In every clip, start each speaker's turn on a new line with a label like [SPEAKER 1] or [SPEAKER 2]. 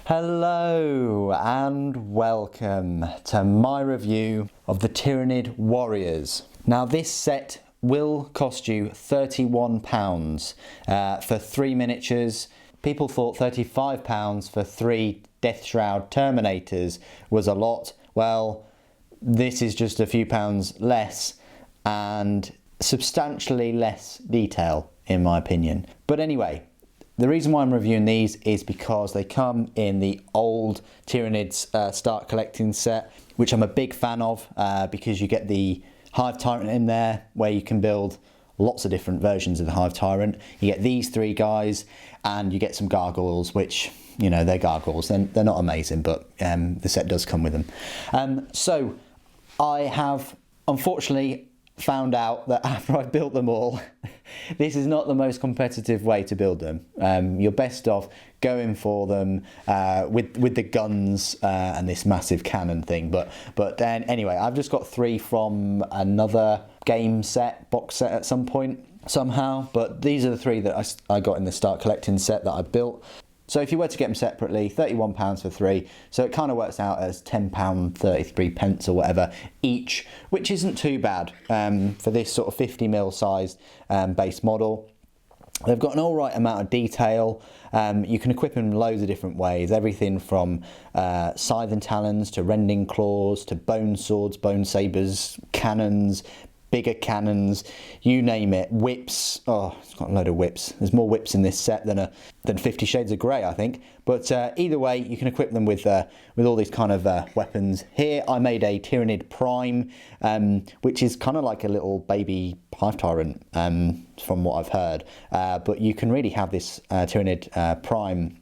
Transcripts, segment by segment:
[SPEAKER 1] Hello and welcome to my review of the Tyranid Warriors. Now this set will cost you £31 for 3 miniatures. People thought £35 for 3 Death Shroud Terminators was a lot. Well, this is just a few pounds less and substantially less detail in my opinion. But anyway, the reason why I'm reviewing these is because they come in the old Tyranids Start Collecting set, which I'm a big fan of because you get the Hive Tyrant in there where you can build lots of different versions of the Hive Tyrant. You get these 3 guys and you get some gargoyles, which, you know, they're gargoyles. They're not amazing, but the set does come with them. So I have unfortunately found out that after I've built them all, this is not the most competitive way to build them. You're best off going for them with the guns and this massive cannon thing. But then anyway, I've just got 3 from another game set, box set at some point somehow. But these are the 3 that I got in the Start Collecting set that I built. So if you were to get them separately, £31 for 3, so it kind of works out as £10.33 or whatever each, which isn't too bad for this sort of 50mm sized base model. They've got an alright amount of detail. You can equip them in loads of different ways, everything from scythe and talons to rending claws to bone swords, bone sabres, cannons, bigger cannons, you name it, whips. Oh, it's got a load of whips. There's more whips in this set than 50 Shades of Grey, I think. But either way, you can equip them with all these kind of weapons. Here I made a Tyranid Prime, which is kind of like a little baby Hive Tyrant, from what I've heard. But you can really have this Tyranid Prime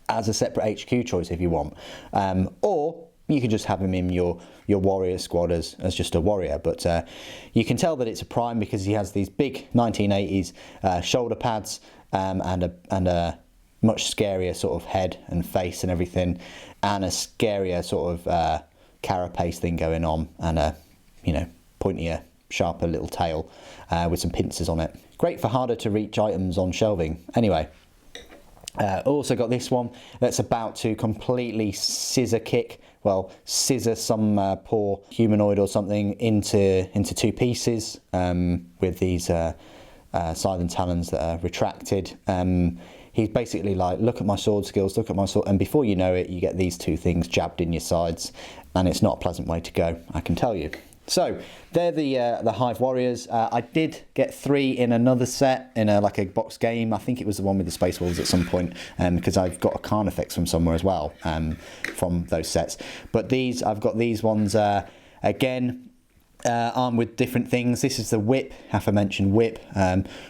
[SPEAKER 1] as a separate HQ choice if you want, or you can just have him in your warrior squad as just a warrior. But you can tell that it's a Prime because he has these big 1980s shoulder pads and a much scarier sort of head and face and everything, and a scarier sort of carapace thing going on, and a, you know, pointier, sharper little tail with some pincers on it. Great for harder to reach items on shelving. Anyway, also got this one that's about to completely scissor some poor humanoid or something into 2 pieces with these scythe and talons that are retracted. He's basically like, look at my sword skills, look at my sword, and before you know it, you get these 2 things jabbed in your sides, and it's not a pleasant way to go, I can tell you. So they're the Hive Warriors. I did get 3 in another set in like a box game. I think it was the one with the Space Wolves at some point, because I've got a Carnifex from somewhere as well, from those sets. But I've got these ones again, armed with different things. This is the whip, aforementioned whip,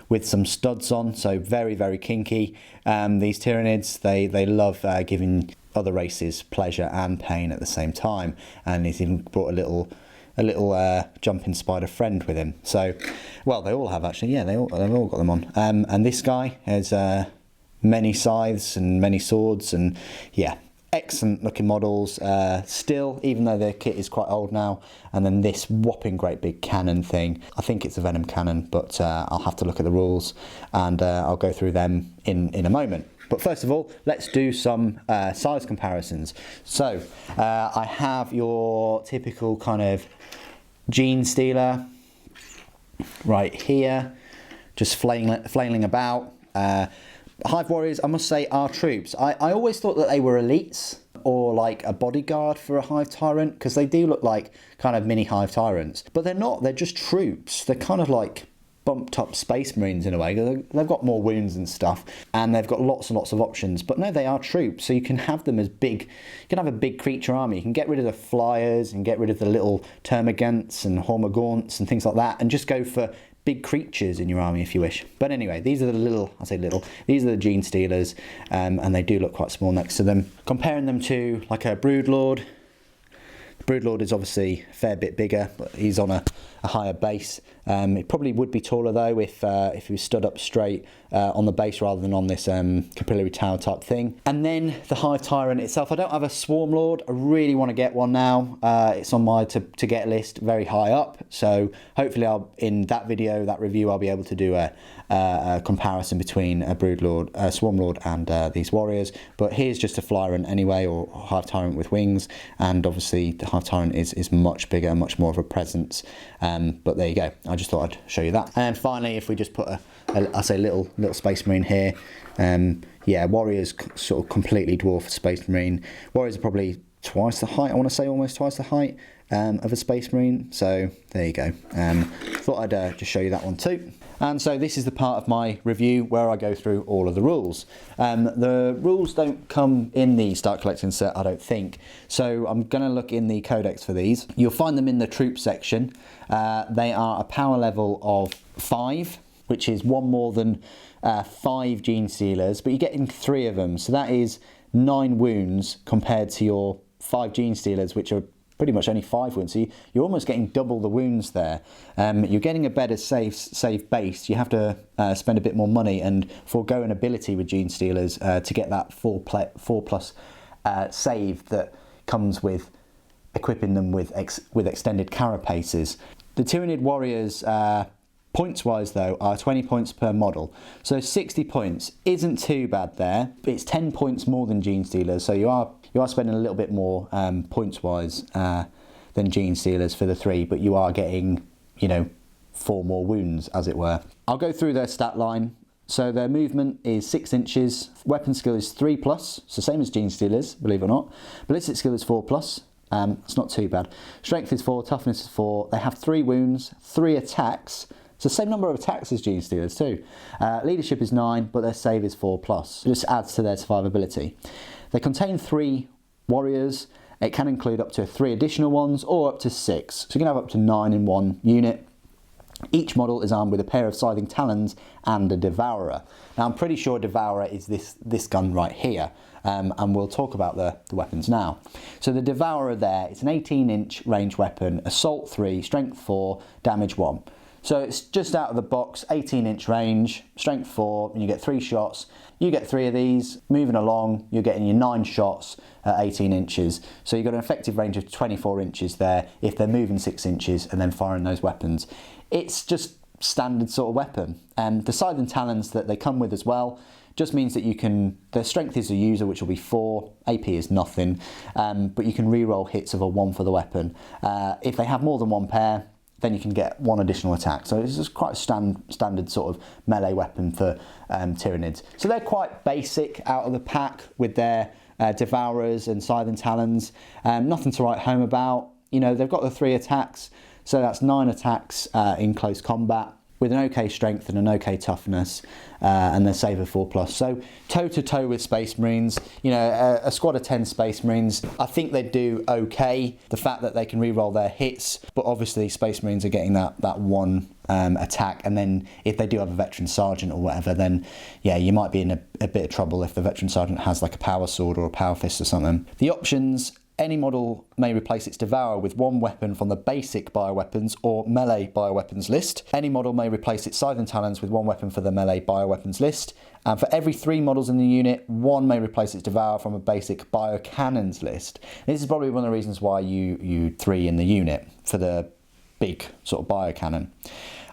[SPEAKER 1] with some studs on, so very, very kinky. These Tyranids, they love giving other races pleasure and pain at the same time, and he's even brought a little jumping spider friend with him. So, well, they all have actually. Yeah, they've all got them on. And this guy has many scythes and many swords, and yeah, excellent looking models still, even though their kit is quite old now. And then this whopping great big cannon thing. I think it's a Venom Cannon, but I'll have to look at the rules, and I'll go through them in a moment. But first of all, let's do some size comparisons. So I have your typical kind of Gene Stealer right here, just flailing about. Hive Warriors, I must say, are troops. I always thought that they were elites or like a bodyguard for a Hive Tyrant, because they do look like kind of mini Hive Tyrants. But they're not, they're just troops. They're kind of like bumped up Space Marines in a way. They've got more wounds and stuff, and they've got lots and lots of options. But no, they are troops, so you can have them as big. You can have a big creature army. You can get rid of the flyers and get rid of the little termagants and hormagaunts and things like that, and just go for big creatures in your army if you wish. But anyway, these are the these are the Gene Stealers, and they do look quite small next to them. Comparing them to like a Broodlord. The Broodlord is obviously a fair bit bigger, but he's on a higher base. It probably would be taller though if he was stood up straight on the base rather than on this capillary tower type thing. And then the Hive Tyrant itself. I don't have a Swarmlord. I really want to get one now. It's on my to get list very high up. So hopefully in that video, that review, I'll be able to do a comparison between a Broodlord, Swarmlord and these warriors. But here's just a Flyrant anyway, or Hive Tyrant with wings. And obviously the Hive Tyrant is much bigger, much more of a presence. But there you go. I just thought I'd show you that. And finally, if we just put I say little Space Marine here. Yeah, warriors sort of completely dwarf a Space Marine. Warriors are probably twice the height. I want to say almost twice the height of a Space Marine. So there you go. Thought I'd just show you that one too. And so this is the part of my review where I go through all of the rules. The rules don't come in the Start Collecting set, I don't think. So I'm going to look in the codex for these. You'll find them in the troop section. They are a power level of 5, which is one more than 5 Gene Stealers, but you're getting 3 of them. So that is 9 wounds compared to your 5 Gene Stealers, which are pretty much only 5 wounds. So you're almost getting double the wounds there. You're getting a better save base. You have to spend a bit more money and forego an ability with Gene Stealers to get that 4+ save that comes with equipping them with extended carapaces. The Tyranid warriors, points wise though, are 20 points per model. So 60 points isn't too bad there. It's 10 points more than Gene Stealers, so you are spending a little bit more points wise than Gene Stealers for the 3, but you are getting, 4 more wounds, as it were. I'll go through their stat line. So their movement is 6 inches, weapon skill is 3+, so same as Gene Stealers, believe it or not. Ballistic skill is 4+. It's not too bad. Strength is 4, toughness is 4. They have 3 wounds, 3 attacks. It's the same number of attacks as Gene Stealers too. Leadership is 9, but their save is 4+. It just adds to their survivability. They contain 3 warriors. It can include up to 3 additional ones or up to 6. So you can have up to 9 in one unit. Each model is armed with a pair of scything talons and a Devourer. Now I'm pretty sure Devourer is this gun right here, and we'll talk about the weapons now. So the Devourer there, it's an 18-inch range weapon, assault 3, strength 4, damage 1. So it's just out of the box, 18-inch range, strength 4, and you get 3 shots. You get 3 of these, moving along, you're getting your 9 shots at 18 inches. So you've got an effective range of 24 inches there if they're moving 6 inches and then firing those weapons. It's just standard sort of weapon. And the scything talons that they come with as well just means that you can, their strength is a user, which will be 4, AP is nothing, but you can re-roll hits of a 1 for the weapon. If they have more than 1 pair, then you can get 1 additional attack. So it's just quite a standard sort of melee weapon for Tyranids. So they're quite basic out of the pack with their Devourers and Scything Talons. Nothing to write home about. They've got the 3 attacks, so that's 9 attacks in close combat, with an okay strength and an okay toughness, and their save of 4+. So toe-to-toe with Space Marines, a squad of 10 Space Marines, I think they do okay. The fact that they can re-roll their hits, but obviously Space Marines are getting that 1 attack, and then if they do have a Veteran Sergeant or whatever, then yeah, you might be in a bit of trouble if the Veteran Sergeant has like a Power Sword or a Power Fist or something. The options: any model may replace its Devourer with 1 weapon from the basic bioweapons or melee bioweapons list. Any model may replace its Scything Talons with 1 weapon for the melee bioweapons list. And for every 3 models in the unit, 1 may replace its Devourer from a basic biocannons list. And this is probably one of the reasons why you 3 in the unit, for the big sort of biocannon.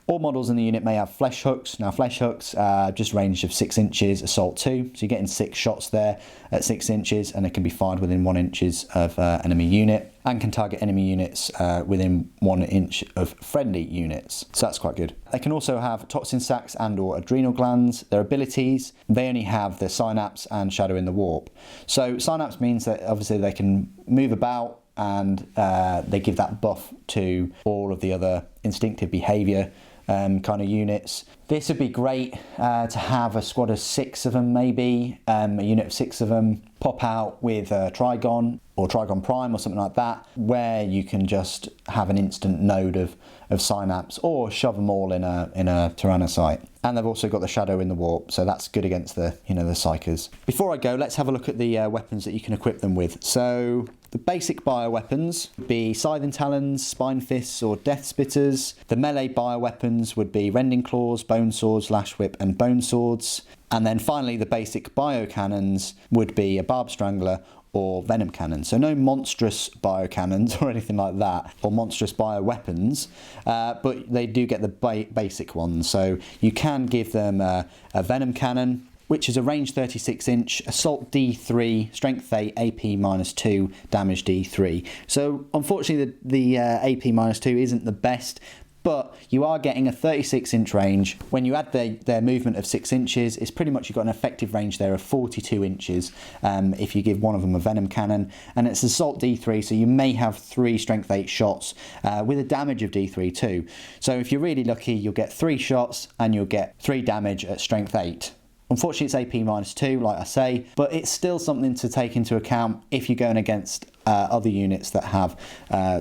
[SPEAKER 1] All models in the unit may have flesh hooks. Now flesh hooks are just range of 6 inches, assault 2. So you're getting 6 shots there at 6 inches, and it can be fired within 1 inch of enemy unit, and can target enemy units within 1 inch of friendly units. So that's quite good. They can also have toxin sacs and or adrenal glands. Their abilities, they only have the synapse and shadow in the warp. So synapse means that obviously they can move about, and they give that buff to all of the other instinctive behaviour kind of units. This would be great to have a squad of 6 of them, maybe a unit of 6 of them, pop out with Trigon or Trigon Prime or something like that, where you can just have an instant node of synapse, or shove them all in a Tyrannocyte. and they've also got the shadow in the warp, so that's good against the, the psychers. Before I go, let's have a look at the weapons that you can equip them with. So the basic bioweapons would be Scything Talons, Spine Fists or Death Spitters. The melee bioweapons would be Rending Claws, Bone Swords, Lash Whip and Bone Swords. And then finally the basic bio cannons would be a Barb Strangler or Venom Cannon. So no monstrous bio cannons or anything like that, or monstrous bio weapons, but they do get the basic ones. So you can give them a Venom Cannon, which is a range 36-inch, assault D3, strength 8, AP -2, damage D3. So unfortunately the AP -2 isn't the best, but you are getting a 36-inch range. When you add their movement of 6 inches, it's pretty much you've got an effective range there of 42 inches if you give one of them a Venom Cannon. And it's assault D3, so you may have 3 strength 8 shots with a damage of D3 too. So if you're really lucky, you'll get 3 shots and you'll get 3 damage at strength 8. Unfortunately, it's AP -2, like I say, but it's still something to take into account if you're going against other units that have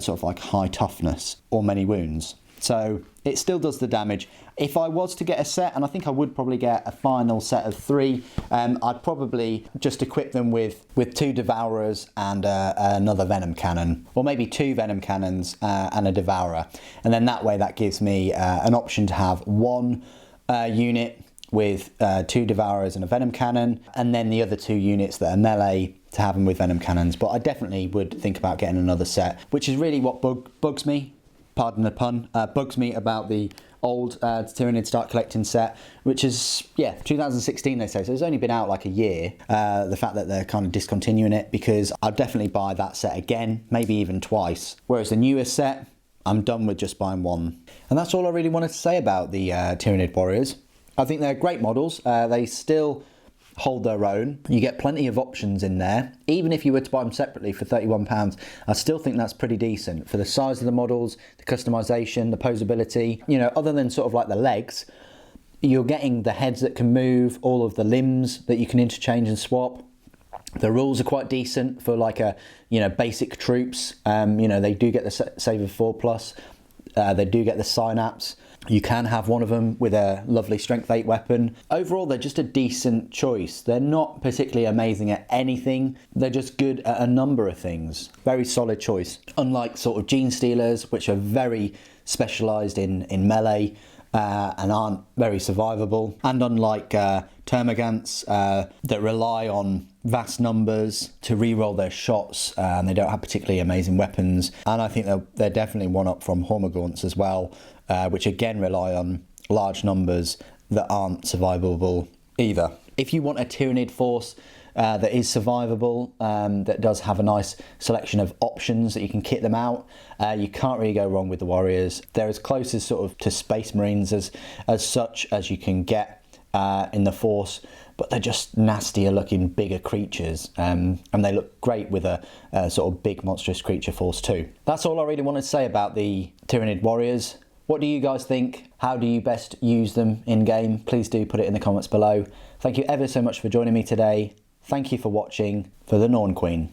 [SPEAKER 1] sort of like high toughness or many wounds. So it still does the damage. If I was to get a set, and I think I would probably get a final set of 3, I'd probably just equip them with 2 Devourers and another Venom Cannon, or maybe 2 Venom Cannons and a Devourer. And then that way that gives me an option to have 1 unit with 2 Devourers and a Venom Cannon, and then the other 2 units that are melee to have them with Venom Cannons. But I definitely would think about getting another set, which is really what bugs me, pardon the pun, bugs me about the old Tyranid Start Collecting set, which is, 2016 they say, so it's only been out like a year. The fact that they're kind of discontinuing it, because I'll definitely buy that set again, maybe even twice. Whereas the newest set, I'm done with just buying 1. And that's all I really wanted to say about the Tyranid Warriors. I think they're great models. They still hold their own. You get plenty of options in there. Even if you were to buy them separately for £31, I still think that's pretty decent for the size of the models, the customization, the posability. Other than sort of like the legs, you're getting the heads that can move, all of the limbs that you can interchange and swap. The rules are quite decent for like a, basic troops. They do get the Saver 4+. They do get the Synapse. You can have one of them with a lovely strength 8 weapon. Overall, they're just a decent choice. They're not particularly amazing at anything. They're just good at a number of things. Very solid choice. Unlike sort of Gene Stealers, which are very specialised in melee and aren't very survivable. And unlike Termagants that rely on vast numbers to re-roll their shots, and they don't have particularly amazing weapons. And I think they're definitely one up from Hormagaunts as well, which again rely on large numbers that aren't survivable either. If you want a Tyranid force that is survivable, that does have a nice selection of options that you can kit them out, you can't really go wrong with the Warriors. They're as close as sort of to Space Marines as such as you can get in the force, but they're just nastier looking, bigger creatures, and they look great with a sort of big monstrous creature force too. That's all I really wanted to say about the Tyranid Warriors. What do you guys think? How do you best use them in game? Please do put it in the comments below. Thank you ever so much for joining me today. Thank you for watching. For the Norn Queen.